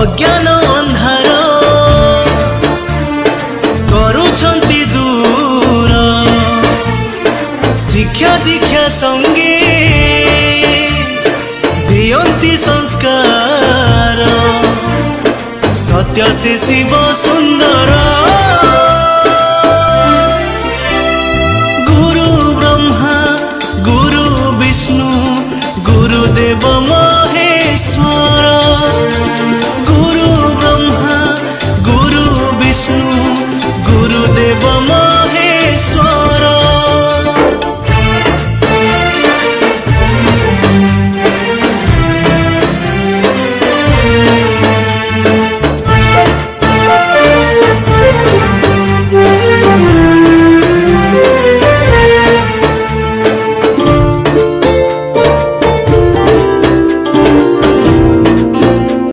अज्ञान अंधार करुछंती दूर शिक्षा दीक्षा संगे दियंती संस्कार सत्य से शिव सुंदर